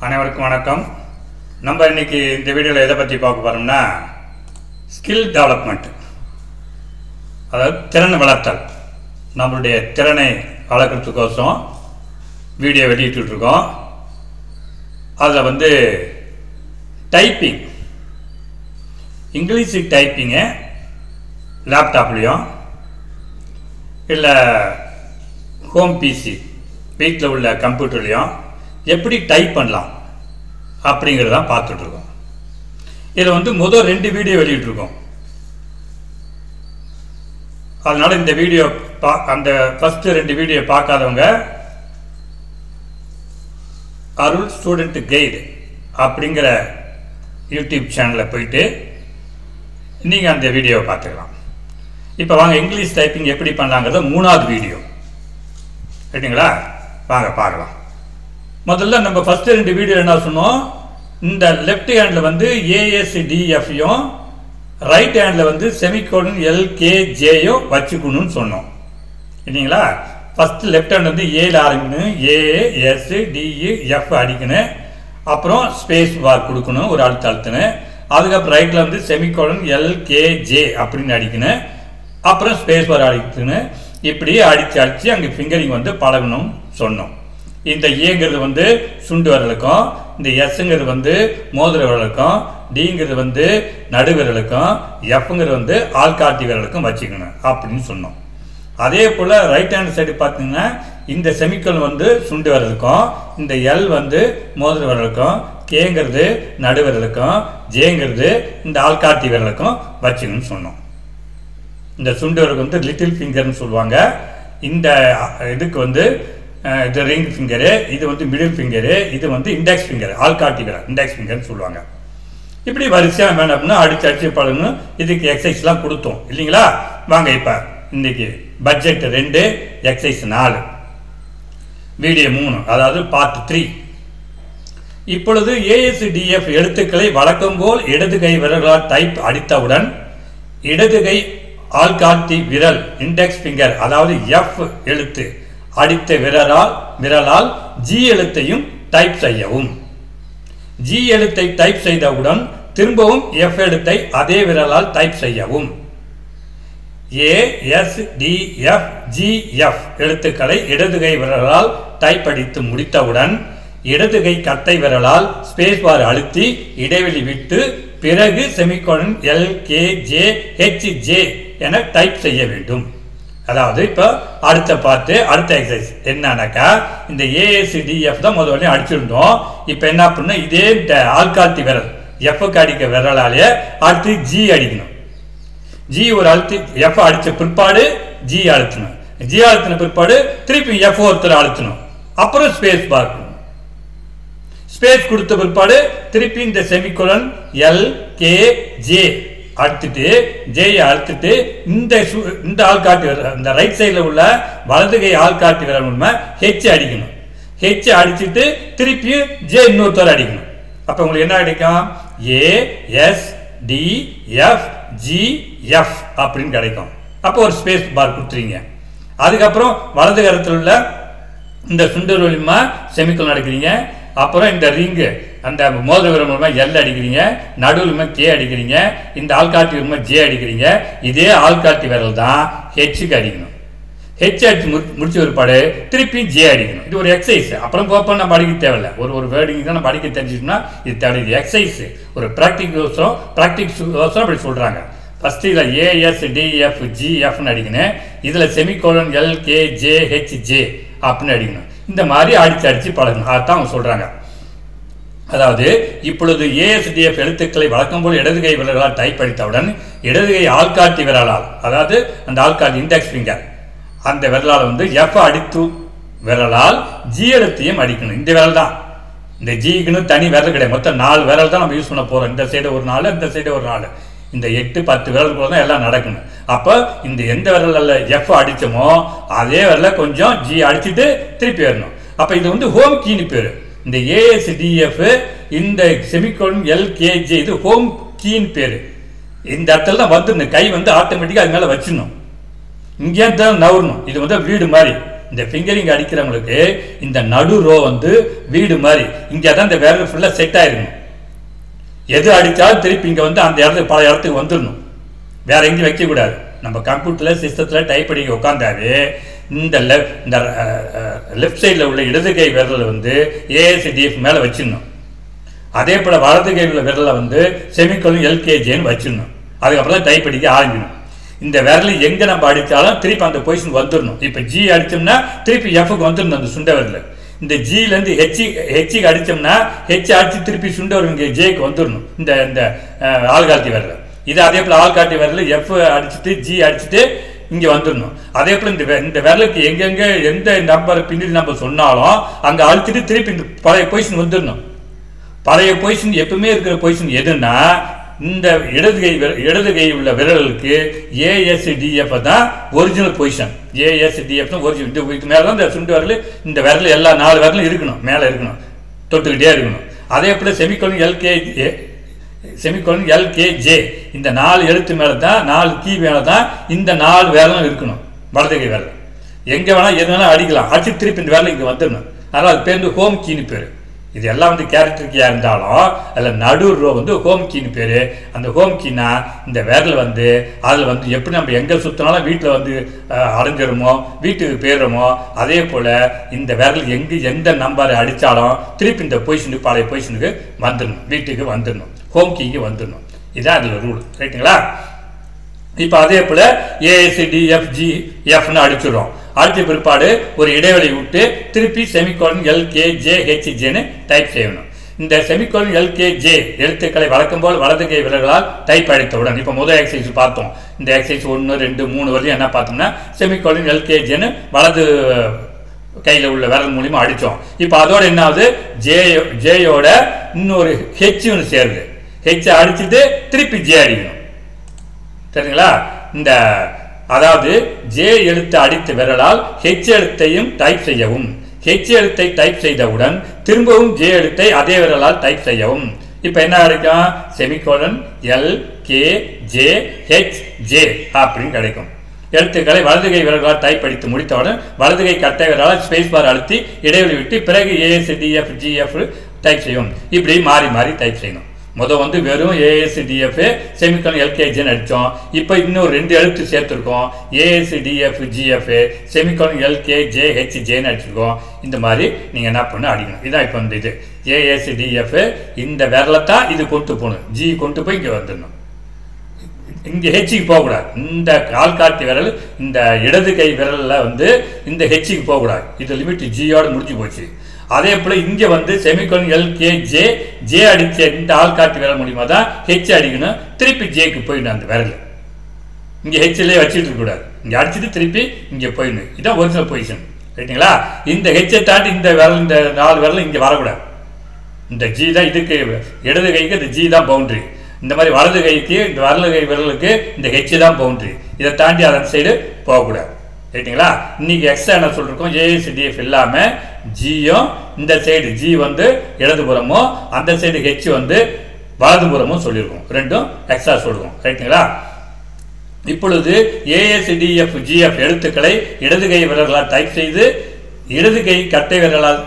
அனைவருக்கும் வணக்கம். நம்ம இன்னைக்கு இந்த வீடியோவில் எதை பற்றி பார்க்க போகிறோம்னா ஸ்கில் டெவலப்மெண்ட், அதாவது திறன் வளர்த்தல். நம்மளுடைய திறனை வளர்க்குறதுக்கோசம் வீடியோ வெளியிட்டுருக்கோம். அதில் டைப்பிங், இங்கிலீஷ் டைப்பிங்கு லேப்டாப்லேயும் இல்லை ஹோம் பிசி வீட்டில் உள்ள கம்ப்யூட்டர்லேயும் எப்படி டைப் பண்ணலாம் அப்படிங்கிறதான் பார்த்துட்ருக்கோம். இதில் முதல் 2 வீடியோ வெளியிட்ருக்கோம். அதனால் இந்த வீடியோ அந்த ஃபஸ்ட்டு 2 வீடியோ பார்க்காதவங்க அருள் ஸ்டூடெண்ட் கைடு அப்படிங்கிற யூடியூப் சேனலில் போயிட்டு நீங்கள் அந்த வீடியோவை பார்த்துக்கலாம். இப்போ வாங்க இங்கிலீஷ் டைப்பிங் எப்படி பண்ணலாங்கிறத 3வது வீடியோ ரைட்டுங்களா, வாங்க பார்க்கலாம். முதல்ல நம்ம ஃபஸ்ட்டு 2 வீடியோ என்ன சொன்னோம், இந்த லெஃப்ட் ஹேண்டில் ஏஎஸ்டிஎஃப்யும் ரைட் ஹேண்டில் செமிகோலன் எல்கேஜேயும் வச்சுக்கணும்னு சொன்னோம் இல்லைங்களா. ஃபஸ்ட்டு லெஃப்ட் ஹேண்ட் ஏல ஆரம்பிக்கணும், ஏஎஸ்டிஇஎஃப் அடிக்கணும், அப்புறம் ஸ்பேஸ் பார் கொடுக்கணும் ஒரு அழுத்தணும். அதுக்கப்புறம் ரைட்டில் செமிகோலன் எல்கேஜே அப்படின்னு அடிக்கணும், அப்புறம் ஸ்பேஸ் பார் அடிக்கணும். இப்படி அடித்து அங்கே ஃபிங்கரிங் பழகணும் சொன்னோம். இந்த ஏங்கிறது சுண்டு விரலுக்கும், இந்த எஸ்ங்கிறது மோதிர விரலுக்கும், டிங்கிறது நடு விரலுக்கும், எஃப்ங்கிறது ஆள்காட்டி விரலுக்கும் வச்சுக்கணும் அப்படின்னு சொன்னோம். அதே போல் ரைட் ஹேண்ட் சைடு பார்த்தீங்கன்னா இந்த செமிக்கோலன் சுண்டு விரலுக்கும், இந்த எல் மோதிர விரலுக்கும், கேங்கிறது நடு விரலுக்கும், ஜேங்கிறது இந்த ஆள்காட்டி விரலுக்கும் வச்சுக்கணும்னு சொன்னோம். இந்த சுண்டு விரலுக்கு லிட்டில் ஃபிங்கர்னு சொல்லுவாங்க. இந்த இதுக்கு இது ரிங் ஃபிங்கரு, இது மிடில் ஃபிங்கரு, இது இண்டெக்ஸ் ஃபிங்கர், ஆள்காட்டி விரல் இண்டெக்ஸ் ஃபிங்கர்னு சொல்லுவாங்க. இப்படி வரிசையாக வேணும் அப்படின்னா அடிச்சு பழகணும். இதுக்கு எக்ஸசைஸ்லாம் கொடுத்தோம் இல்லைங்களா. வாங்க இப்போ இன்னைக்கு பட்ஜெட் 2, எக்ஸசைஸ் 4, வீடியோ 3, அதாவது பார்ட் 3. இப்பொழுது ஏஎஸ்டிஎஃப் எழுத்துக்களை வழக்கம் போல் இடது கை விரல்களால் டைப் அடித்தவுடன் இடது கை ஆள்காட்டி விரல் இண்டெக்ஸ் ஃபிங்கர், அதாவது எஃப் எழுத்து அடித்த விரலால் ஜி எழுத்தையும் டைப் செய்யவும். ஜி எழுத்தை டைப் செய்தவுடன் திரும்பவும் எஃப் எழுத்தை அதே விரலால் டைப் செய்யவும். ஏஎஸ்டிஎஃப்ஜிஎஃப் எழுத்துக்களை இடது கை விரலால் டைப் அடித்து முடித்தவுடன் இடது கை கட்டை விரலால் ஸ்பேஸ் பார் அழுத்தி இடைவெளி விட்டு பிறகு செமிகோலன் எல்கேஜேஹெச்ஜே என டைப் செய்ய வேண்டும். அதாவது இப்போ அடுத்த பார்த்து அடுத்த எக்ஸசைஸ் என்னன்னாக்கா, இந்த ஏஎஸ்டிஎஃப் தான் முதல்ல அடிச்சிருந்தோம். இப்போ என்ன பண்ணணும், இதே ஆள்காட்டி விரல் எஃப்க்கு அடிக்க விரலாலே அடுத்து ஜி அடிக்கணும். ஜி ஒரு அழுத்தி எஃப் அடித்த பிற்பாடு ஜி அழுத்தணும், ஜி அழுத்தின பிற்பாடு திருப்பி எஃப் ஒருத்தர் அழுத்தணும், அப்புறம் ஸ்பேஸ் பார்க்கணும். ஸ்பேஸ் கொடுத்த பிற்பாடு திருப்பி இந்த செமிகோலன் எல்கேஜே அழுத்திட்டு ஜேயை அழுத்திட்டு இந்த ஆள்காட்டி விரல், இந்த ரைட் சைடில் உள்ள வலது கை ஆள்காட்டி விரல் மூலமா ஹெச் அடிக்கணும். ஹெச் அடிச்சுட்டு திருப்பி ஜே இன்னொருத்தர் அடிக்கணும். அப்போ உங்களுக்கு என்ன கிடைக்கும், ஏஎஸ்டிஎஃப்ஜிஎஃப் அப்படின்னு கிடைக்கும். அப்போ ஒரு ஸ்பேஸ் பார் கொடுத்துறீங்க. அதுக்கப்புறம் வலது கரத்தில் உள்ள இந்த சுண்டு மூலமா செமிகோலன் அடிக்கிறீங்க, அப்புறம் இந்த ரிங்கு அந்த மோதிர விரல் மூலமா எல் அடிக்கிறீங்க, நடுவில் கே அடிக்கிறீங்க, இந்த ஆள்காட்டி விரல் ஜே அடிக்கிறீங்க. இதே ஆள்காட்டி விரல் தான் ஹெச்சுக்கு அடிக்கணும். ஹெச் அடிச்சு முடிச்ச ஒருபாடு திருப்பி ஜே அடிக்கணும். இது ஒரு எக்ஸசைஸ். அப்புறம் போப்போ நம்ம அடிக்க தேவையில்லை, ஒரு வேர்டிங் தான் நம்ம அடிக்க தெரிஞ்சுட்டோம்னா இது தேவை. இது எக்ஸசைஸ், ஒரு ப்ராக்டிக்ஸோசரம் அப்படி சொல்கிறாங்க. ஃபஸ்ட்டு இதில் ஏஎஸ்டிஎஃப்ஜிஎஃப்னு அடிக்கணும், இதில் செமிகோலன் எல்கேஜேஹெச்ஜே அப்படின்னு அடிக்கணும். இந்த மாதிரி அடிச்சு பழகணும். அதுதான் அவங்க சொல்கிறாங்க. அதாவது இப்பொழுது ஏஎஸ்டிஎஃப் எழுத்துக்களை வழக்கம் போல் இடது கை விரலால் டைப் அடித்தவுடன் இடது கை ஆள்காட்டி விரலால், அதாவது அந்த ஆள்காட்டி இண்டெக்ஸ் ஃபிங்கர் அந்த விரலால் எஃப் அடித்து விரலால் ஜி எழுத்தையும் அடிக்கணும். இந்த விரல் தான், இந்த ஜிக்குன்னு தனி விரல் கிடையாது. மொத்தம் 4 விரல் தான் நம்ம யூஸ் பண்ண போகிறோம். இந்த சைடு ஒரு 4, இந்த சைடு ஒரு 4, இந்த 8-10 விரலுக்குள்ள தான் எல்லாம் நடக்கணும். அப்போ இந்த எந்த விரலில் எஃப் அடித்தோமோ அதே விரலில் கொஞ்சம் ஜி அடிச்சுட்டு திருப்பி வரணும். அப்போ இது ஹோம் கீன்னு பேர். இந்த ஏஎஸ்டிஎஃப் இந்த செமிகோலன் எல்கேஜே இது ஹோம் கீன்னு பேர். இந்த இடத்துல தான் இந்த கை ஆட்டோமேட்டிக்காக அது மேலே வச்சிடணும். இங்கே தான் நவரணும். இது வீடு மாதிரி இந்த ஃபிங்கரிங் அடிக்கிறவங்களுக்கு இந்த நடு ரோ வந்து வீடு மாதிரி இங்கே தான் இந்த விரல் ஃபுல்லாக செட் ஆயிருக்கணும். எது அடித்தாலும் திருப்பி இங்கே வந்து அந்த இடத்துக்கு பல இடத்துக்கு வந்துடணும், வேற எங்கேயும் வைக்கக்கூடாது. நம்ம கம்ப்யூட்டரில் சிஸ்டத்தில் டைப் அடிக்க உட்காந்தாவே இந்த லெஃப்ட் சைடில் உள்ள இடது கை விரலை வந்து ஏஎஸ்டிஎஃப் மேலே வச்சிடணும். அதே போல் வலது கை உள்ள விரலை வந்து செமிகோலன் எல்கேஜேன்னு வச்சிடணும். அதுக்கப்புறம் தான் டைப் அடிக்க ஆரம்பிக்கணும். இந்த விரல் எங்கே நம்ம அடித்தாலும் திருப்பி அந்த பொசிஷன் வந்துடணும். இப்போ ஜி அடித்தோம்னா திருப்பி எஃப்க்கு வந்துடணும் அந்த சுண்ட விரல். இந்த ஜிலேருந்து ஹெச்சுக்கு அடித்தோம்னா ஹெச் அடித்து திருப்பி சுண்ட விரல் இங்கே ஜேக்கு வந்துடணும் இந்த ஆள்காட்டி விரல். இது அதே போல் ஆள்காட்டி விரல் எஃப் அடிச்சுட்டு ஜி அடிச்சுட்டு இங்கே வந்துடணும். அதே போல் இந்த விரலுக்கு எங்கெங்கே எந்த நம்பர் பின்னாடி நம்ம சொன்னாலும் அங்கே அழிச்சிட்டு திருப்பி இந்த பழைய பொசிஷன் வந்துடணும். பழைய பொசிஷன் எப்பவுமே இருக்கிற பொசிஷன் எதுன்னா இந்த இடது கை உள்ள விரலுக்கு ஏஎஸ்டிஎஃப் தான் ஒரிஜினல் பொசிஷன். ஏஎஸ்டிஎஃப் தான் ஒரிஜினல். இதுக்கு மேலே தான் இந்த சுண்டு விரல், இந்த விரல் எல்லா 4 விரலும் இருக்கணும், மேலே இருக்கணும், தொட்டுக்கிட்டே இருக்கணும். அதே போல் செமிகோலன் எல்கேஜே இந்த 4 எழுத்து மேலே தான் 4 கீ மேலே தான் இந்த 4 விரலும் இருக்கணும். வலது கை விரல் எங்கே வேணால் எது வேணால் அடிக்கலாம், அடிச்சு திருப்பி இந்த விரல் இங்கே வந்துடணும். அதனால் அது பேர் வந்து ஹோம் கீன்னு பேர். இது எல்லாம் வந்து கேரக்டர் கீயாக இருந்தாலும் அதில் நடு ரோ வந்து ஹோம் கீன்னு பேர். அந்த ஹோம் கீனா இந்த விரல் வந்து அதில் வந்து எப்படி நம்ம எங்கே சுற்றினாலும் வீட்டில் வந்து அடைஞ்சிருமோ, வீட்டுக்கு போயிடுறோமோ, அதே போல் இந்த விரல் எந்த நம்பரை அடித்தாலும் திருப்பி இந்த பொசிஷனுக்கு பழைய பொசிஷனுக்கு வந்துடணும், வீட்டுக்கு வந்துடணும், ஹோம் கீக்கு வந்துடணும். இதுதான் அதில் ரூல். ரைட்டுங்களா? இப்போ அதே போல் ஏஎஸ்டிஎஃப்ஜிஎஃப்னு அடிச்சிடும். அடித்த பிற்பாடு ஒரு இடைவெளி விட்டு திருப்பி செமிகோலன் எல்கேஜேஹெச்ஜேன்னு டைப் செய்யணும். இந்த செமிகோலன் எல்கேஜே எழுத்துக்களை வழக்கம் போல் வலது கை விரல்களால் டைப் அடித்தவுடன் இப்போ முதல் எக்ஸசைஸ் பார்த்தோம். இந்த எக்ஸசைஸ் 1, 2, 3 வரையும் என்ன பார்த்தோம்னா செமிகோலன் எல்கேஜேன்னு வலது கையில் உள்ள விரல் மூலியமாக அடித்தோம். இப்போ அதோட என்ன ஆகுது, ஜேயோட இன்னொரு ஹெச்னு சேருது. ஹெச்சை அடிச்சுட்டு திருப்பி ஜே அடிக்கணும். சரிங்களா? இந்த அதாவது ஜே எழுத்து அடித்த விரலால் ஹெச் எழுத்தையும் டைப் செய்யவும். ஹெச் எழுத்தை டைப் செய்தவுடன் திரும்பவும் ஜே எழுத்தை அதே விரலால் டைப் செய்யவும். இப்போ என்ன கிடைக்கும், செமிகோலன் எல்கேஜேஹெச்ஜே அப்படின்னு கிடைக்கும். எழுத்துக்களை வலது கை விரல்களால் டைப் அடித்து முடித்தவுடன் வலது கை கட்டை விரலால் ஸ்பேஸ் பார் அழுத்தி இடைவெளி விட்டு பிறகு ஏஎஸ்டிஎஃப்ஜிஎஃப் டைப் செய்யும். இப்படி மாறி மாறி டைப் செய்யணும். முதல் வந்து வெறும் ஏஎஸ்டிஎஃப் செமிகோலன் எல்கேஜேன்னு அடித்தோம். இப்போ இன்னும் 2 எழுத்து சேர்த்துருக்கோம், ஏஎஸ்டிஎஃப்ஜிஎஃப் செமிகோலன் எல்கேஜேஹெச்ஜேன்னு அடிச்சிருக்கோம். இந்த மாதிரி நீங்கள் என்ன பண்ண அடிக்கணும். இதான் இப்போ இந்த இது ஏஎஸ்டிஎஃப் இந்த விரலை தான் இது கொண்டு போகணும், ஜி கொண்டு போய் இங்கே வந்துடணும். இங்கே ஹெச்சுக்கு போகக்கூடாது. இந்த ஆள்காட்டி விரல் இந்த இடது கை விரலில் வந்து இந்த ஹெச்சுக்கு போகக்கூடாது. இது லிமிட் ஜியோட முடிஞ்சு போச்சு. அதே போல் இங்கே வந்து செமிகோலன் எல்கேஜே ஜே அடித்த இந்த ஆள்காட்டி விரல் மூலியமாக தான் ஹெச் அடிக்கணும். திருப்பி ஜேக்கு போயிடணும். அந்த விரல் இங்கே ஹெச்லேயே வச்சுட்டு இருக்கக்கூடாது, இங்கே அடிச்சுட்டு திருப்பி இங்கே போயிடணும். இதுதான் ஒரிஜினல் பொசிஷன். ரைட்டுங்களா? இந்த ஹெச்சை தாண்டி இந்த விரல், இந்த 4 விரல் இங்கே வரக்கூடாது. இந்த ஜி தான் இதுக்கு இடது கைக்கு இந்த ஜி தான் பவுண்ட்ரி. இந்த மாதிரி வலது கைக்கு இந்த வலது கை விரலுக்கு இந்த ஹெச் தான் பவுண்ட்ரி. இதை தாண்டி அதன் சைடு போகக்கூடாது. ரைட்டுங்களா? இன்னைக்கு எக்ஸ்ட்ரா என்ன சொல்லிருக்கோம், ஏஎஸ்டிஎஃப் இல்லாமல் ஜியும் இந்த சைடு ஜி வந்து இடதுபுறமும் அந்த சைடு ஹெச் வந்து வலதுபுறமும் சொல்லியிருக்கோம். ரெண்டும் எக்ஸ்ட்ரா சொல்லுவோம். ரைட்டுங்களா? இப்பொழுது ஏஎஸ்டிஎஃப்ஜிஎஃப் எழுத்துக்களை இடது கை விரல்களால் டைப் செய்து இடது கை கட்டை விரலால்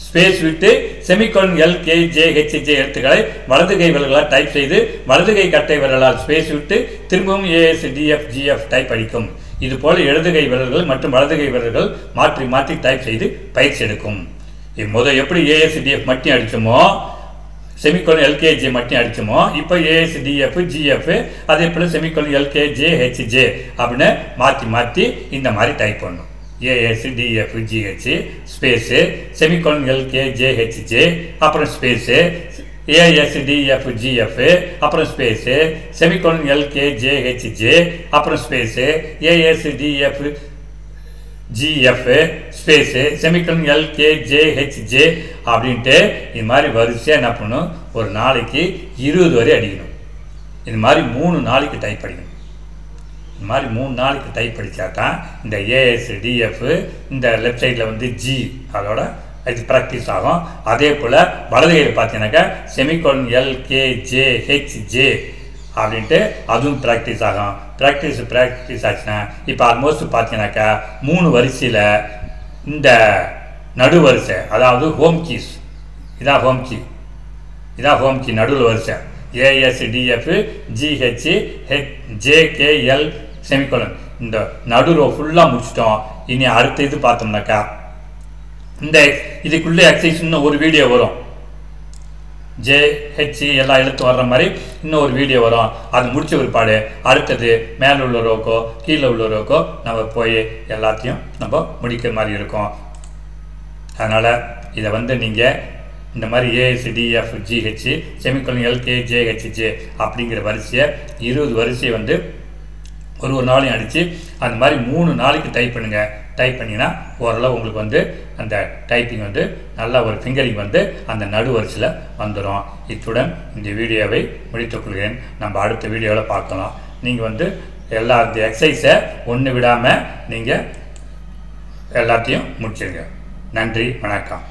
ஸ்பேஸ் விட்டு செமிகோலன் எல்கேஜேஹெச்ஜே எழுத்துக்களை வலது கை விரல்களால் டைப் செய்து வலது கை கட்டை விரலால் ஸ்பேஸ் விட்டு திரும்பவும் ஏஎஸ்டிஎஃப்ஜிஎஃப் டைப் அடிக்கும். இது போல இடது கை விரல்கள் மற்றும் வலது கை விரல்கள் மாற்றி மாற்றி டைப் செய்து பயிற்சி எடுக்கும். முதல் எப்படி ஏஎஸ்டிஎஃப் மட்டும் அடிச்சோமோ, செமிகோலன் எல்கேஜே மட்டும் அடிச்சோமோ, இப்போ ஏஎஸ்டிஎஃப் ஜிஎஃப் அதே போல் செமிகோலன் எல்கேஜேஹெச்ஜே அப்படின்னு மாற்றி மாற்றி இந்த மாதிரி டைப் பண்ணணும். ஏஎஸ்டிஎஃப்ஜிஹெச் ஸ்பேஸு செமிகோலன் எல்கேஜேஹெச்ஜே அப்புறம் ஸ்பேஸு ஏஎஸ்டிஎஃப்ஜிஎஃப் அப்புறம் ஸ்பேஸு செமிகோலன் எல்கேஜேஹெச்ஜே அப்புறம் ஸ்பேஸு ஏஎஸ்டிஎஃப்ஜிஎஃப் ஸ்பேஸு செமிகோலன் எல்கேஜேஹெச்ஜே அப்படின்ட்டு இது மாதிரி வரிசையாக என்ன பண்ணணும், ஒரு நாளைக்கு 20 வரை அடிக்கணும். இது மாதிரி 3 நாளைக்கு டைப் அடிக்கணும். இந்த மாதிரி 3 நாளைக்கு டைப் அடித்தா தான் இந்த ஏஎஸ்டிஎஃப் இந்த லெஃப்ட் சைடில் வந்து ஜி அதோட இது ப்ராக்டிஸ் ஆகும். அதே போல் வலது கையில் பார்த்தீங்கன்னாக்கா செமிகோலன் எல்கேஜேஹெச்ஜே அப்படின்ட்டு அதுவும் ப்ராக்டிஸ் ஆகும். ப்ராக்டிஸ் ஆச்சுன்னா இப்போ ஆல்மோஸ்ட் பார்த்தீங்கன்னாக்கா 3 வரிசையில் இந்த நடுவரிசை, அதாவது ஹோம் கீஸ், இதான் ஹோம் கீ நடுவில் வரிசை ASDF GH JKL செமிகோலன். இந்த நடுவில் ஃபுல்லாக முடிச்சிட்டோம். இனி அடுத்த இது பார்த்தோம்னாக்கா இந்த இதுக்குள்ளே எக்ஸசைஸ் இன்னும் ஒரு வீடியோ வரும். JH எல்லா எழுத்து வர்ற மாதிரி இன்னும் ஒரு வீடியோ வரும். அது முடிச்ச பிற்பாடு அடுத்தது மேலே உள்ள ரோக்கோ கீழே உள்ள ரோக்கோ நம்ம போய் எல்லாத்தையும் நம்ம முடிக்கிற மாதிரி இருக்கும். அதனால் இதை நீங்கள் இந்த மாதிரி ASDF GH செமிகோலன் LKJHJ அப்படிங்கிற வரிசையை 20 வரிசையை ஒரு நாளையும் அடித்து அந்த மாதிரி 3 நாளைக்கு டைப் பண்ணுங்கள். டைப் பண்ணிங்கன்னா ஓரளவு உங்களுக்கு அந்த டைப்பிங் நல்ல ஒரு ஃபிங்கரிங் அந்த நடுவரிசையில் வந்துடும். இத்துடன் இந்த வீடியோவை முடித்துக்கொள்கிறேன். நம்ம அடுத்த வீடியோவில் பார்க்கலாம். நீங்கள் எல்லா இந்த எக்ஸசைஸை ஒன்று விடாமல் நீங்கள் எல்லாத்தையும் முடிச்சிருங்க. நன்றி, வணக்கம்.